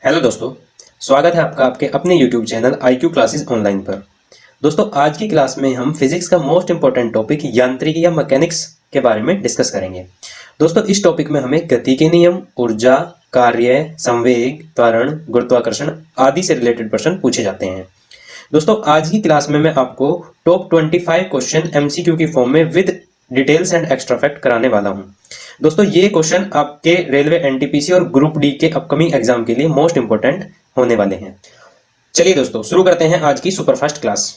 Hello दोस्तों, स्वागत है आपका आपके अपने YouTube channel IQ classes online पर। दोस्तों, आज की क्लास में हम फिजिक्स का मोस्ट इंपॉर्टेंट टॉपिक यांत्रिकी या मैकेनिक्स के बारे में डिस्कस करेंगे। दोस्तों, इस टॉपिक में हमें गति के नियम, ऊर्जा, कार्य, संवेग, त्वरण, गुरुत्वाकर्षण आदि से रिलेटेड प्रश्न पूछे जाते हैं। दोस्तों, आज की क्लास में मैं आपको टॉप 25 क्वेश्चन MCQ की फॉर्म में with details and extra fact कराने वाला हूं। दोस्तों, ये क्वेश्चन आपके रेलवे NTPC और ग्रुप डी के अपकमिंग एग्जाम के लिए मोस्ट इंपोर्टेंट होने वाले हैं। चलिए दोस्तों, शुरू करते हैं आज की superfast class.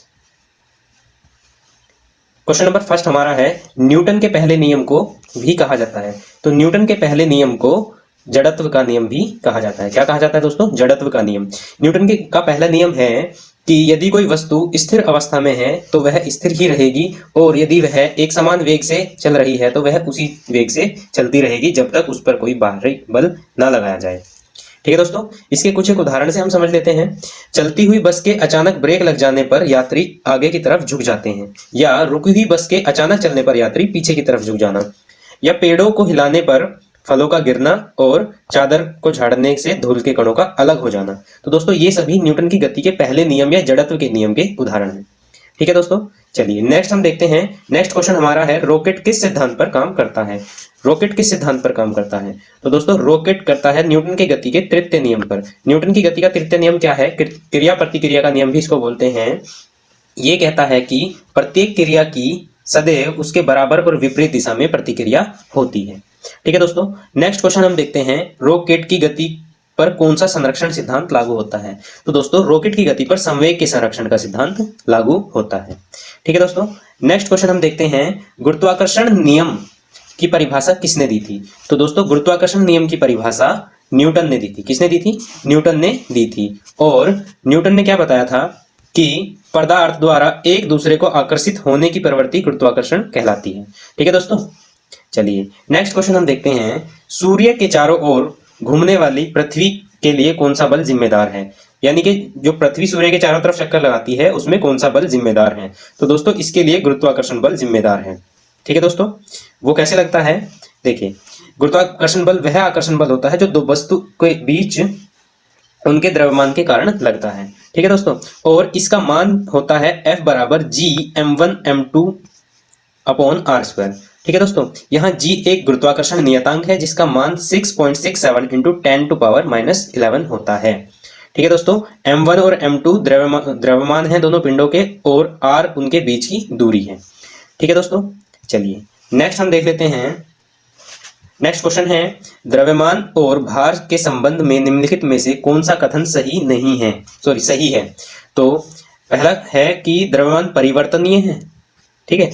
Question number first हमारा है, न्यूटन के पहले नियम को भी कहा जाता है। तो न्यूटन के पहले नियम को जड़त्व का नियम भी कहा जाता है। क्या कहा जाता है दोस्तों? जड़त्व का नियम। न्यूटन का पहला नियम है कि यदि कोई वस्तु स्थिर अवस्था में है तो वह स्थिर ही रहेगी, और यदि वह एक समान वेग से चल रही है तो वह उसी वेग से चलती रहेगी जब तक उस पर कोई बाहरी बल ना लगाया जाए। ठीक है दोस्तों, इसके कुछ एक उदाहरण से हम समझ लेते हैं। चलती हुई बस के अचानक ब्रेक लग जाने पर यात्री आगे की तरफ झुक जाते हैं, या रुकी हुई बस के अचानक चलने पर यात्री पीछे की तरफ झुक जाना, या पेड़ों को हिलाने पर फलों का गिरना और चादर को झाड़ने से धूल के कणों का अलग हो जाना। तो दोस्तों, ये सभी न्यूटन की गति के पहले नियम या जड़त्व के नियम के उदाहरण हैं। ठीक है दोस्तों, चलिए नेक्स्ट हम देखते हैं। नेक्स्ट क्वेश्चन हमारा है, रॉकेट किस सिद्धांत पर काम करता है? रॉकेट किस सिद्धांत पर काम करता है? तो दोस्तों, रॉकेट करता है न्यूटन की गति के तृतीय नियम पर। न्यूटन की गति का तृतीय नियम क्या है? क्रिया प्रतिक्रिया का नियम भी इसको बोलते हैं। ये कहता है कि प्रत्येक क्रिया की सदैव उसके बराबर और विपरीत दिशा में प्रतिक्रिया होती है। ठीक है दोस्तों, नेक्स्ट क्वेश्चन हम देखते हैं, रॉकेट की गति पर कौन सा संरक्षण सिद्धांत लागू होता है? तो दोस्तों, रॉकेट की गति पर संवेग के संरक्षण का सिद्धांत लागू होता है। ठीक है दोस्तों, नेक्स्ट क्वेश्चन हम देखते हैं, गुरुत्वाकर्षण नियम की परिभाषा किसने दी थी? तो दोस्तों, गुरुत्वाकर्षण नियम की परिभाषा न्यूटन ने दी थी। किसने दी थी? न्यूटन ने दी थी। और न्यूटन ने क्या बताया था कि पदार्थ द्वारा एक दूसरे को आकर्षित होने की प्रवृत्ति गुरुत्वाकर्षण कहलाती है। ठीक है दोस्तों, चलिए नेक्स्ट क्वेश्चन हम देखते हैं, सूर्य के चारों ओर घूमने वाली पृथ्वी के लिए कौन सा बल जिम्मेदार है? यानी कि जो पृथ्वी सूर्य के चारों तरफ चक्कर लगाती है उसमें कौन सा बल जिम्मेदार है? तो दोस्तों, इसके लिए गुरुत्वाकर्षण बल जिम्मेदार है। ठीक है दोस्तों, वो कैसे लगता है? देखिए, गुरुत्वाकर्षण बल वह आकर्षण बल होता है जो दो वस्तु के बीच उनके द्रव्यमान के कारण लगता है। ठीक है दोस्तों, और इसका मान होता है F बराबर G m1 m2 upon r²। ठीक है दोस्तों, यहाँ G एक गुरुत्वाकर्षण नियतांक है जिसका मान 6.67 इंटू 10⁻11 होता है। ठीक है दोस्तों, m1 और m2 द्रव्यमान है दोनों पिंडों के, और r उनके बीच की दूरी है। ठीक है दोस्तों, चलिए नेक्स्ट हम देख लेते हैं। नेक्स्ट क्वेश्चन है, द्रव्यमान और भार के संबंध में निम्नलिखित में से कौन सा कथन सही नहीं है? सही है। तो पहला है कि द्रव्यमान परिवर्तनीय है, ठीक है,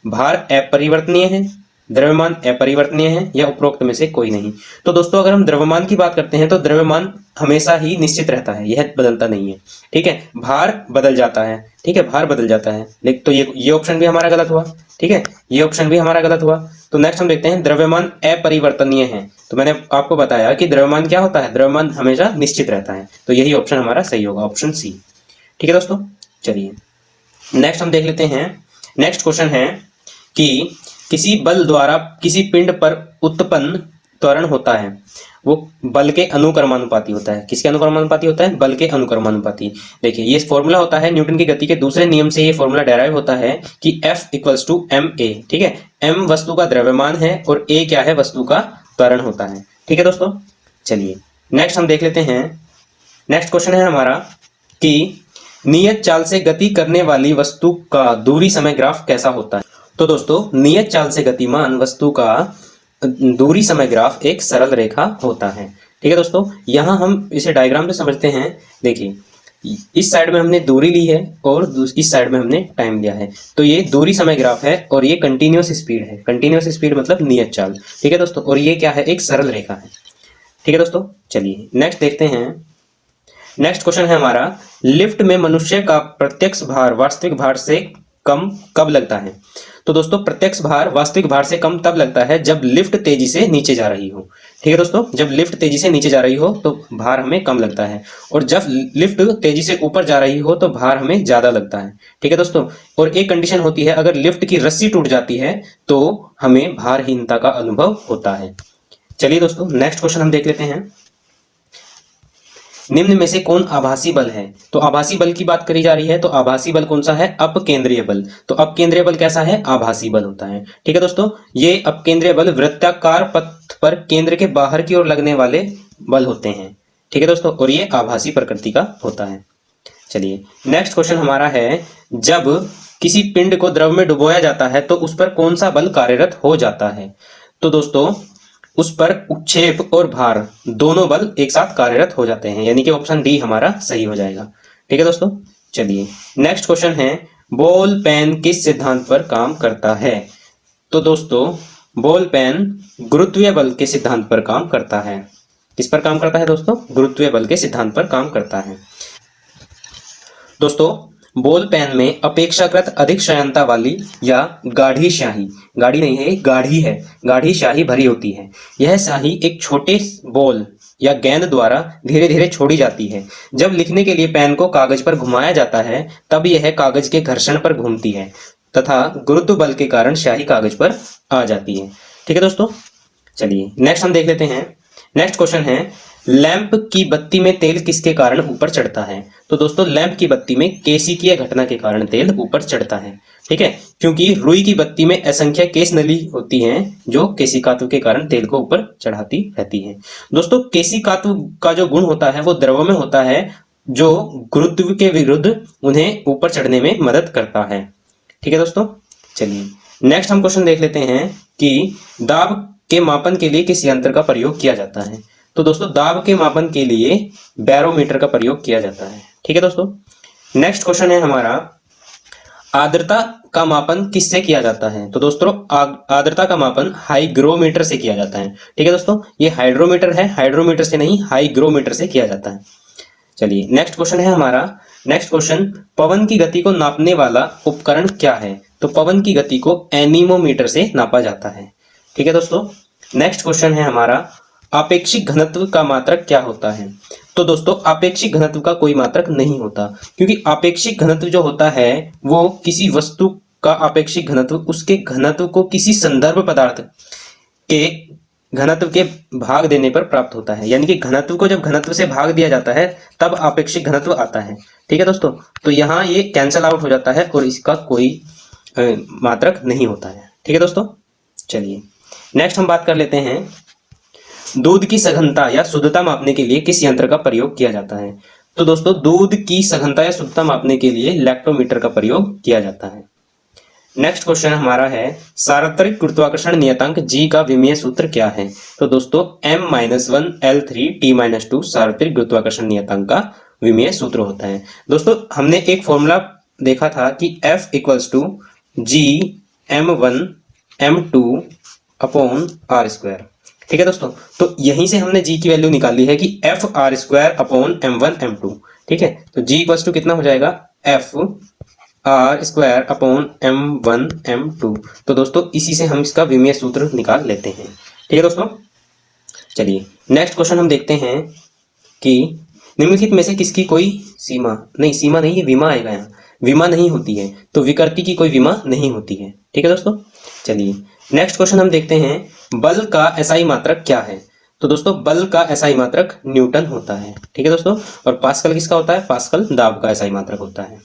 भार अपरिवर्तनीय है, द्रव्यमान अपरिवर्तनीय है, या उपरोक्त में से कोई नहीं। तो दोस्तों, अगर हम द्रव्यमान की बात करते हैं तो द्रव्यमान हमेशा ही निश्चित रहता है, यह बदलता नहीं है। ठीक है, भार बदल जाता है। ठीक है, भार बदल जाता है, लेकिन तो ये ऑप्शन भी हमारा गलत हुआ। ठीक है, ये ऑप्शन भी हमारा गलत हुआ। तो नेक्स्ट हम देखते हैं, द्रव्यमान अपरिवर्तनीय है। तो मैंने आपको बताया कि द्रव्यमान क्या होता है? द्रव्यमान हमेशा निश्चित रहता है, तो यही ऑप्शन हमारा सही होगा, ऑप्शन सी। ठीक है दोस्तों, चलिए नेक्स्ट हम देख लेते हैं। नेक्स्ट क्वेश्चन है कि किसी बल द्वारा किसी पिंड पर उत्पन्न त्वरण होता है, वो बल के अनुक्रमानुपाती होता है। किसके अनुक्रमानुपाती होता है? बल के अनुक्रमानुपाती। देखिए, ये फॉर्मूला होता है न्यूटन की गति के दूसरे नियम से, ये फॉर्मूला डेराइव होता है कि F = ma। ठीक है, m वस्तु का द्रव्यमान है और a क्या है? वस्तु का त्वरण होता है। ठीक है दोस्तों, चलिए नेक्स्ट हम देख लेते हैं। नेक्स्ट क्वेश्चन है हमारा कि नियत चाल से गति करने वाली वस्तु का दूरी समय ग्राफ कैसा होता है? तो दोस्तों, नियत चाल से गतिमान वस्तु का दूरी समय ग्राफ एक सरल रेखा होता है। ठीक है दोस्तों, यहाँ हम इसे डायग्राम से समझते हैं। देखिए, इस साइड में हमने दूरी ली है और इस साइड में हमने टाइम लिया है। तो ये दूरी समय ग्राफ है और ये कंटिन्यूअस स्पीड है। कंटिन्यूअस स्पीड मतलब नियत चाल। ठीक है दोस्तों, और ये क्या है? एक सरल रेखा है। ठीक है दोस्तों, चलिए नेक्स्ट देखते हैं। नेक्स्ट क्वेश्चन है हमारा, लिफ्ट में मनुष्य का प्रत्यक्ष भार वास्तविक भार से कम कब लगता है? तो दोस्तों, प्रत्यक्ष भार वास्तविक भार से कम तब लगता है जब लिफ्ट तेजी से नीचे जा रही हो। ठीक है दोस्तों, जब लिफ्ट तेजी से नीचे जा रही हो तो भार हमें कम लगता है, और जब लिफ्ट तेजी से ऊपर जा रही हो तो भार हमें ज्यादा लगता है। ठीक है दोस्तों, और एक कंडीशन होती है, अगर लिफ्ट की रस्सी टूट जाती है तो हमें भारहीनता का अनुभव होता है। चलिए दोस्तों, नेक्स्ट क्वेश्चन हम देख लेते हैं। निम्न में से कौन आभासी बल है? तो आभासी बल की बात करी जा रही है, तो आभासी बल कौन सा है? अपकेंद्रीय बल। तो अपकेंद्रीय बल कैसा है? आभासी बल होता है। ठीक है दोस्तों, ये अपकेंद्रीय बल वृत्ताकार पथ पर केंद्र के बाहर की ओर लगने वाले बल होते हैं। ठीक है दोस्तों, और ये आभासी प्रकृति का होता है। चलिए नेक्स्ट क्वेश्चन हमारा है, जब किसी पिंड को द्रव में डुबोया जाता है तो उस पर कौन सा बल कार्यरत हो जाता है? तो दोस्तों उस पर उच्छेप और भार दोनों बल एक साथ कार्यरत हो जाते हैं, यानी कि ऑप्शन डी हमारा सही हो जाएगा। ठीक है दोस्तों, चलिए नेक्स्ट क्वेश्चन है, बॉल पेन किस सिद्धांत पर काम करता है? तो दोस्तों बॉल पेन गुरुत्वीय बल के सिद्धांत पर काम करता है। किस पर काम करता है दोस्तों? गुरुत्वीय बल के सिद्धांत पर काम करता है। दोस्तों बॉल पेन में अपेक्षाकृत अधिक श्यानता वाली या गाढ़ी स्याही, गाढ़ी नहीं है, गाढ़ी है, गाढ़ी स्याही भरी होती है। यह स्याही एक छोटे बॉल या गेंद द्वारा धीरे धीरे छोड़ी जाती है। जब लिखने के लिए पेन को कागज पर घुमाया जाता है तब यह कागज के घर्षण पर घूमती है तथा गुरुत्व बल के कारण स्याही कागज पर आ जाती है। ठीक है दोस्तों, चलिए नेक्स्ट हम देख लेते हैं। नेक्स्ट क्वेश्चन है, लैंप की बत्ती में तेल किसके कारण ऊपर चढ़ता है? तो दोस्तों लैंप की बत्ती में केशिकीय घटना के कारण तेल ऊपर चढ़ता है। ठीक है, क्योंकि रुई की बत्ती में असंख्य केश नली होती हैं जो केशिकात्व के कारण तेल को ऊपर चढ़ाती रहती हैं। दोस्तों केशिकात्व का जो गुण होता है वो द्रव में होता है जो गुरुत्व के विरुद्ध उन्हें ऊपर चढ़ने में मदद करता है। ठीक है दोस्तों, चलिए नेक्स्ट हम क्वेश्चन देख लेते हैं कि दाब के मापन के लिए किस यंत्र का प्रयोग किया जाता है? तो दोस्तों दाब के मापन के लिए बैरोमीटर का प्रयोग किया जाता है। ठीक है दोस्तों, नेक्स्ट क्वेश्चन है हमारा, आर्द्रता का मापन किससे किया जाता है? तो दोस्तों आर्द्रता का मापन हाइग्रोमीटर से किया जाता है। ठीक है दोस्तों, ये हाइड्रोमीटर है, हाइड्रोमीटर से नहीं हाइग्रोमीटर से किया जाता है। चलिए नेक्स्ट क्वेश्चन है हमारा, नेक्स्ट क्वेश्चन, पवन की गति को नापने वाला उपकरण क्या है? तो पवन की गति को एनीमोमीटर से नापा जाता है। ठीक है दोस्तों, नेक्स्ट क्वेश्चन है हमारा, आपेक्षिक घनत्व का मात्रक क्या होता है? तो दोस्तों आपेक्षिक घनत्व का कोई मात्रक नहीं होता, क्योंकि आपेक्षिक घनत्व जो होता है वो किसी वस्तु का आपेक्षिक घनत्व उसके घनत्व को किसी संदर्भ पदार्थ के घनत्व के भाग देने पर प्राप्त होता है। यानी कि घनत्व को जब घनत्व से भाग दिया जाता है तब आपेक्षिक घनत्व आता है। ठीक है दोस्तों, तो यहाँ ये कैंसल आउट हो जाता है और इसका कोई मात्रक नहीं होता है। ठीक है दोस्तों, चलिए नेक्स्ट हम बात कर लेते हैं, दूध की सघनता या शुद्धता मापने के लिए किस यंत्र का प्रयोग किया जाता है? तो दोस्तों दूध की सघनता या शुद्धता मापने के लिए लैक्टोमीटर का प्रयोग किया जाता है। नेक्स्ट क्वेश्चन हमारा है, सार्वत्रिक गुरुत्वाकर्षण नियतांक G का विमीय सूत्र क्या है? तो दोस्तों M-1L3T-2 सार्वत्रिक गुरुत्वाकर्षण नियतांक का विमीय सूत्र होता है। दोस्तों हमने एक फॉर्मूला देखा था कि F = G M1 M2 r square. ठीक है दोस्तों, तो यहीं से हमने G की वैल्यू निकाल ली है कि F r² M1 M2। ठीक है, तो G = कितना हो जाएगा? F r² M1 M2। तो दोस्तों इसी से हम इसका विमीय सूत्र निकाल लेते हैं। ठीक है दोस्तों, चलिए नेक्स्ट क्वेश्चन हम देखते हैं कि निम्नलिखित में से किसकी कोई सीमा नहीं, ये विमा आएगा, यहाँ विमा नहीं होती है, तो विकृति की कोई विमा नहीं होती है। ठीक है दोस्तों, चलिए नेक्स्ट क्वेश्चन हम देखते हैं, बल का एसआई मात्रक क्या है? तो दोस्तों बल का एसआई मात्रक न्यूटन होता है। ठीक है दोस्तों, और पास्कल किसका होता है? पास्कल दाब का एसआई मात्रक होता है।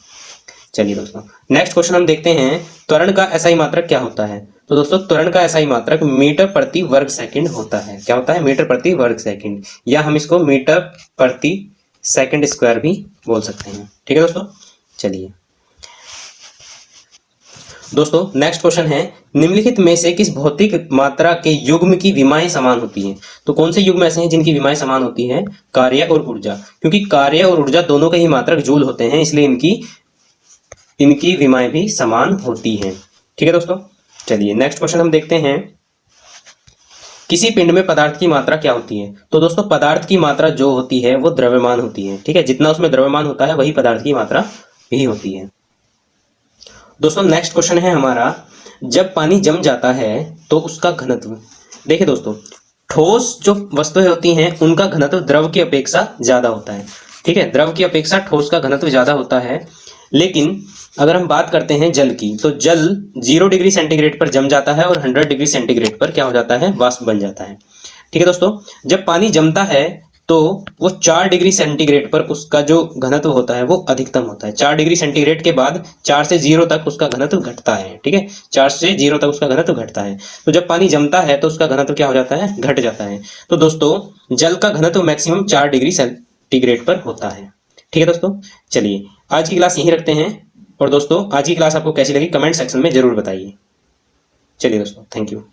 चलिए दोस्तों नेक्स्ट क्वेश्चन हम देखते हैं, त्वरण का एसआई मात्रक क्या होता है? तो दोस्तों त्वरण का एसआई मात्रक मीटर प्रति वर्ग सेकंड होता है। क्या होता है? मीटर प्रति वर्ग सेकंड, या हम इसको मीटर प्रति सेकंड स्क्वायर भी बोल सकते हैं। ठीक है दोस्तों, चलिए दोस्तों नेक्स्ट क्वेश्चन है, निम्नलिखित में से किस भौतिक मात्रा के युग्म की विमाएं समान होती हैं? तो कौन से युग्म ऐसे हैं जिनकी विमाएं समान होती हैं? कार्य और ऊर्जा, क्योंकि कार्य और ऊर्जा दोनों के ही मात्रक जूल होते हैं, इसलिए इनकी विमाएं भी समान होती हैं। ठीक है दोस्तों, चलिए नेक्स्ट क्वेश्चन हम देखते हैं, किसी पिंड में पदार्थ की मात्रा क्या होती है? तो दोस्तों पदार्थ की मात्रा जो होती है वो द्रव्यमान होती है। ठीक है, जितना उसमें द्रव्यमान होता है वही पदार्थ की मात्रा भी होती है। दोस्तों नेक्स्ट क्वेश्चन है हमारा, जब पानी जम जाता है तो उसका घनत्व, देखिए दोस्तों ठोस जो वस्तुएं होती हैं उनका घनत्व द्रव की अपेक्षा ज्यादा होता है। ठीक है, द्रव की अपेक्षा ठोस का घनत्व ज्यादा होता है, लेकिन अगर हम बात करते हैं जल की, तो जल 0 डिग्री सेंटीग्रेड पर जम जाता है और 100 डिग्री सेंटीग्रेड पर क्या हो जाता है? वाष्प बन जाता है। ठीक है दोस्तों, जब पानी जमता है तो वो 4 डिग्री सेंटीग्रेड पर उसका जो घनत्व होता है वो अधिकतम होता है। 4 डिग्री सेंटीग्रेड के बाद 4 से 0 तक उसका घनत्व घटता है। ठीक है, 4 से 0 तक उसका घनत्व घटता है। तो जब पानी जमता है तो उसका घनत्व क्या हो जाता है, घट जाता है। तो दोस्तों जल का घनत्व मैक्सिमम 4 डिग्री सेंटीग्रेड पर होता है। ठीक है दोस्तों, चलिए आज की क्लास यहीं रखते हैं। और दोस्तों आज की क्लास आपको कैसी लगी कमेंट सेक्शन में जरूर बताइए। चलिए दोस्तों, थैंक यू।